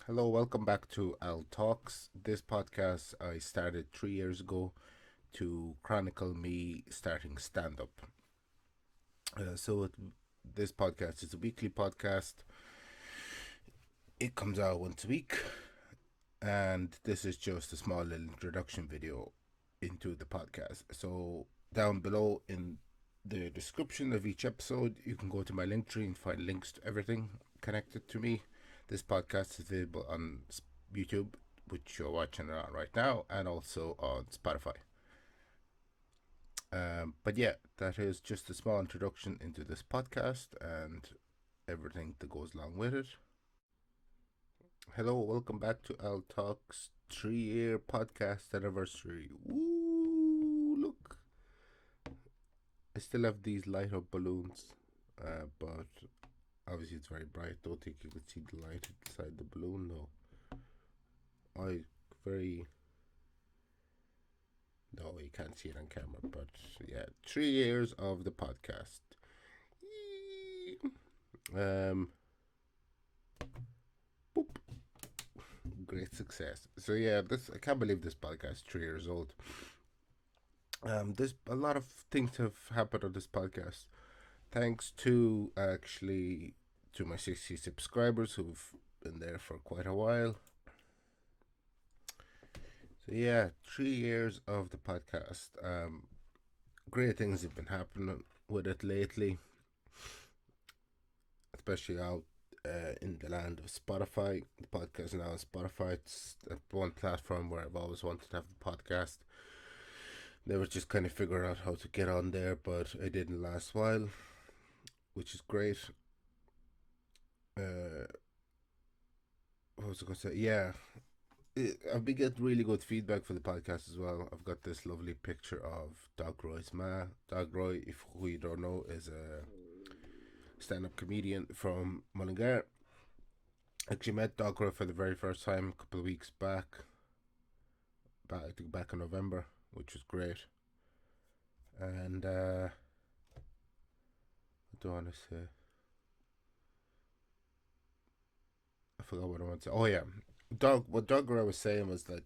Hello, welcome back to Al Talks. This podcast I started 3 years ago to chronicle me starting stand up. This podcast is a weekly podcast. It comes out once a week, and this is just a small little introduction video into the podcast. So, down below in the description of each episode, you can go to my link tree and find links to everything connected to me. This podcast is available on YouTube, which you're watching it on right now, and also on Spotify. But yeah, that is just a small introduction into this podcast and everything that goes along with it. Hello, welcome back to Al Talk's 3 year podcast anniversary. Woo! Look, I still have these light up balloons, but obviously it's very bright. Don't think you can see the light inside the balloon though. I very No, you can't see it on camera, but yeah, 3 years of the podcast. Um, boop, great success. So yeah, this I can't believe this podcast is 3 years old. There's a lot of things have happened on this podcast, thanks to actually to my 60 subscribers who've been there for quite a while. So yeah, 3 years of the podcast. Great things have been happening with it lately, especially out in the land of Spotify. The podcast is now on Spotify. It's the one platform where I've always wanted to have a podcast. Never just kind of figured out how to get on there, but I did in the last while, which is great. Uh, what was I going to say? Yeah, I've been getting really good feedback for the podcast as well. I've got this lovely picture of Doug Roy's ma. Doug Roy, if who you don't know, is a stand-up comedian from Mullingar. I actually met Doug Roy for the very first time a couple of weeks back. I think back in November, which was great. And what do I want to say? I forgot what I want to say. Oh yeah, What Doug Roy was saying was that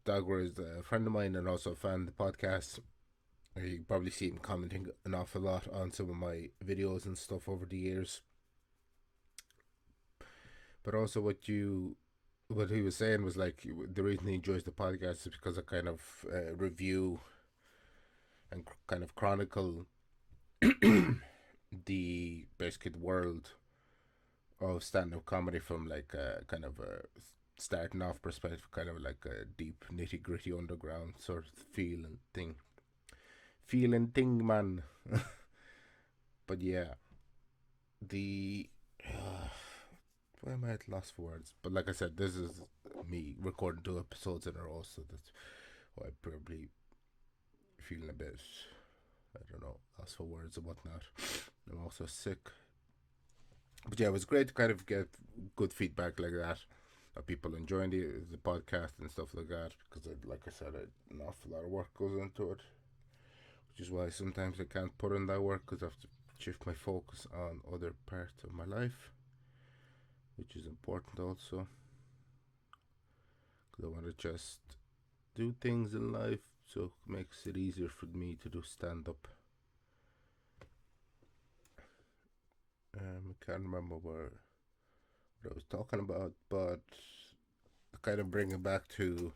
Doug Roy is a friend of mine and also a fan of the podcast. You probably see him commenting an awful lot on some of my videos and stuff over the years. But also, what he was saying was like the reason he enjoys the podcast is because I kind of review and kind of chronicle the basically the world of stand-up comedy from like a kind of a starting off perspective, kind of like a deep nitty gritty underground sort of feeling thing, man. But yeah, the why am I at loss for words? But like I said, this is me recording 2 episodes in a row, so that's why I'm probably feeling a bit, I don't know, lost for words and whatnot. I'm also sick. But yeah, it was great to kind of get good feedback like that. People enjoying the podcast and stuff like that, because like I said, an awful lot of work goes into it, which is why sometimes I can't put in that work because I have to shift my focus on other parts of my life, which is important also, because I want to just do things in life so it makes it easier for me to do stand up. I can't remember what I was talking about, but kind of bring it back to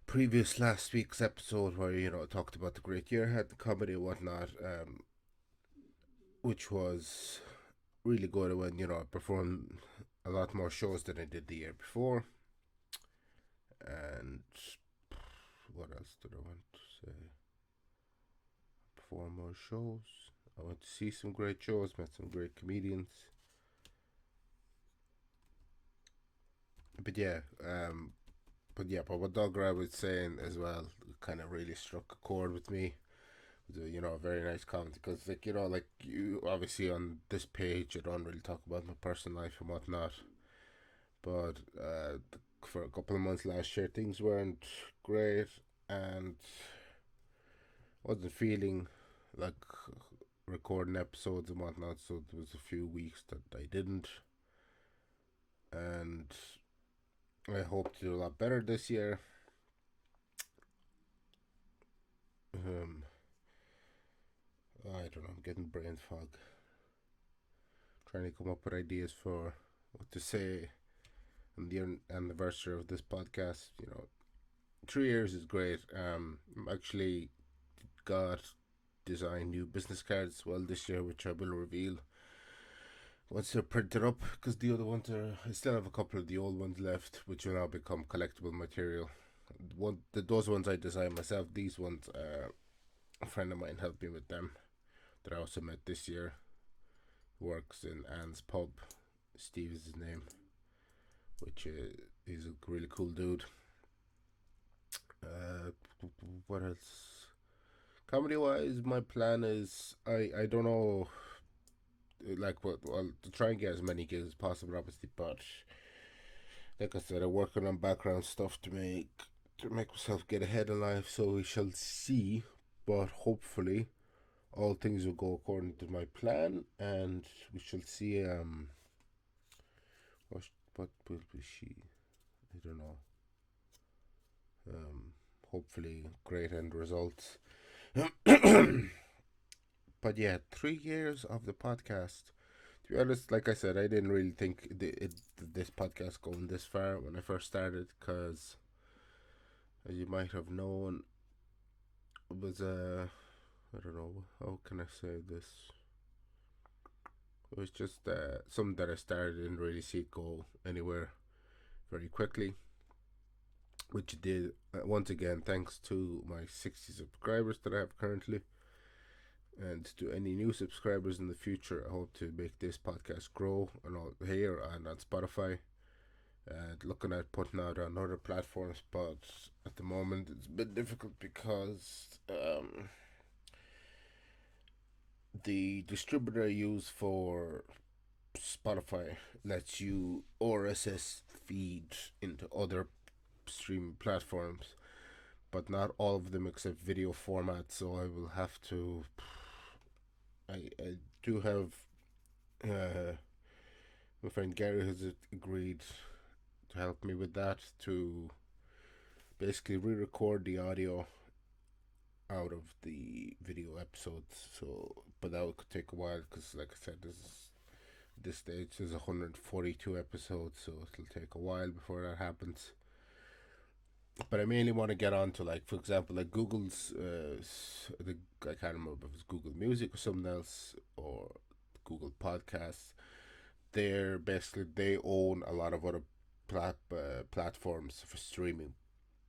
previous last week's episode where I talked about the great year I had the comedy and whatnot, which was really good. When I performed a lot more shows than I did the year before, and what else did I want to say? Perform more shows. I went to see some great shows, met some great comedians. But yeah, but what Doug Ray was saying as well kind of really struck a chord with me. It was a very nice comment because like you obviously on this page I don't really talk about my personal life and whatnot, but for a couple of months last year things weren't great and wasn't feeling like recording episodes and whatnot. So there was a few weeks that I didn't, and I hope to do a lot better this year. Um, I don't know. I'm getting brain fog. Trying to come up with ideas for what to say on the anniversary of this podcast. 3 years is great. I'm actually got design new business cards as well this year, which I will reveal once they're printed up. Because the other ones I still have a couple of the old ones left, which will now become collectible material. Those ones I designed myself. These ones, a friend of mine helped me with them. That I also met this year. Works in Anne's pub. Steve is his name, which he's a really cool dude. Uh, what else? Comedy wise, my plan is I don't know, like what, well, to try and get as many gigs as possible, obviously, but like I said, I'm working on background stuff to make myself get ahead in life. So we shall see, but hopefully all things will go according to my plan, and we shall see. What what will be she? I don't know. Um, Hopefully great end results. But yeah, 3 years of the podcast. To be honest, like I said, I didn't really think this podcast going this far when I first started, because as you might have known, it was I don't know, how can I say this? It was just something that I started, didn't really see it go anywhere very quickly, which it did. Once again, thanks to my 60 subscribers that I have currently, and to any new subscribers in the future. I hope to make this podcast grow and all here and on Spotify. And looking at putting out on other platforms, but at the moment it's a bit difficult because the distributor I use for Spotify lets you RSS feed into other streaming platforms, but not all of them accept video format. So I will have to. I do have. My friend Gary has agreed to help me with that, to basically re-record the audio out of the video episodes. So, but that could take a while because, like I said, this stage there's 142 episodes, so it'll take a while before that happens. But I mainly want to get on to, like, for example, like Google's I can't remember if it's Google Music or something else, or Google Podcasts. They own a lot of other platforms for streaming.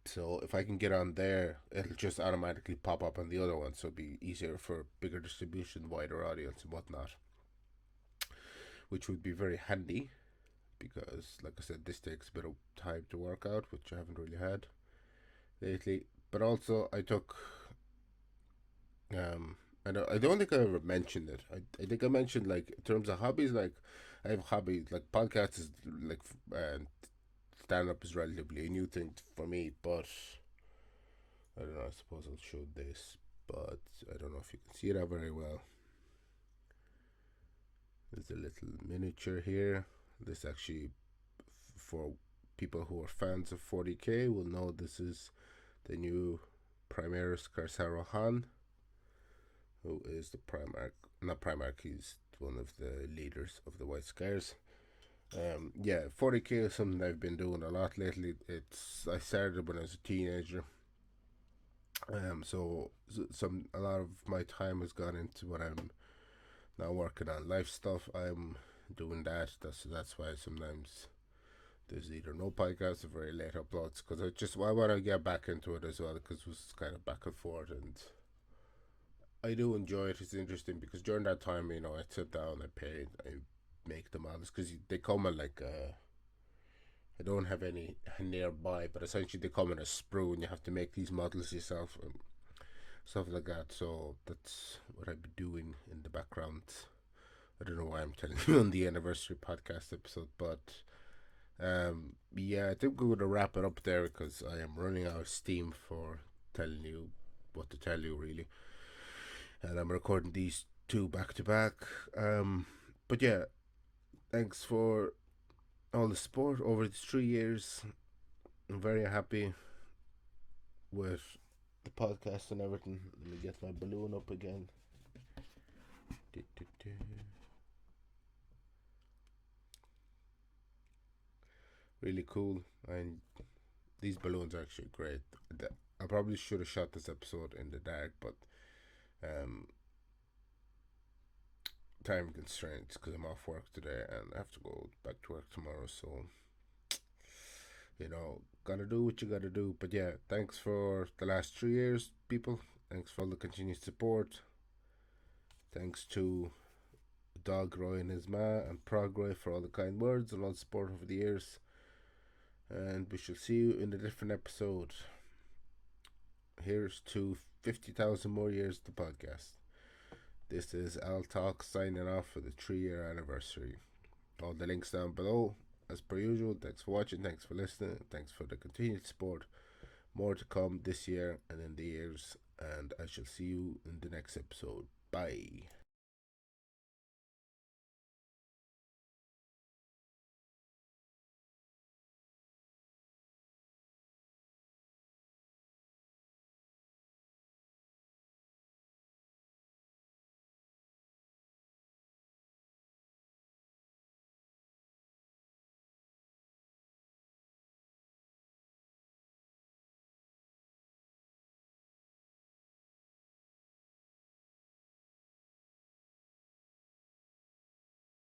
So if I can get on there, it'll just automatically pop up on the other one, so it'll be easier for bigger distribution, wider audience, and whatnot, which would be very handy because, like I said, this takes a bit of time to work out, which I haven't really had lately. But also, I took I don't think I ever mentioned it. I think I mentioned, like, in terms of hobbies, like I have hobbies like podcasts is like stand up is relatively a new thing for me, but I don't know. I suppose I'll show this, but I don't know if you can see that very well. There's a little miniature here. This actually, for people who are fans of 40k, will know this is the new Primaris Carcero Han, who is the Primarch, not Primarch, he's one of the leaders of the White Scars. Yeah, 40k is something I've been doing a lot lately. I started when I was a teenager. So a lot of my time has gone into what I'm now working on life stuff. I'm doing that. That's why sometimes there's either no podcasts or very late uploads, because I want to get back into it as well, because it was kind of back and forth, and I do enjoy it. It's interesting because during that time, I sit down, I make the models, because they come in like I don't have any nearby, but essentially they come in a sprue, and you have to make these models yourself and stuff like that. So that's what I've been doing in the background. I don't know why I'm telling you on the anniversary podcast episode, but yeah, I think we're going to wrap it up there because I am running out of steam for telling you what to tell you, really. And I'm recording these two back to back. But yeah, thanks for all the support over these 3 years. I'm very happy with the podcast and everything. Let me get my balloon up again. Really cool, and these balloons are actually great. I probably should have shot this episode in the dark, but um, time constraints because I'm off work today and I have to go back to work tomorrow. So gotta do what you gotta do. But yeah, thanks for the last 3 years, people. Thanks for all the continued support. Thanks to Dog Roy and his ma and Prog Roy for all the kind words and all the support over the years. And we shall see you in a different episode. Here's to 50,000 more years of the podcast. This is Al Talk signing off for the 3 year anniversary. All the links down below. As per usual, thanks for watching, thanks for listening, thanks for the continued support. More to come this year and in the years, and I shall see you in the next episode. Bye.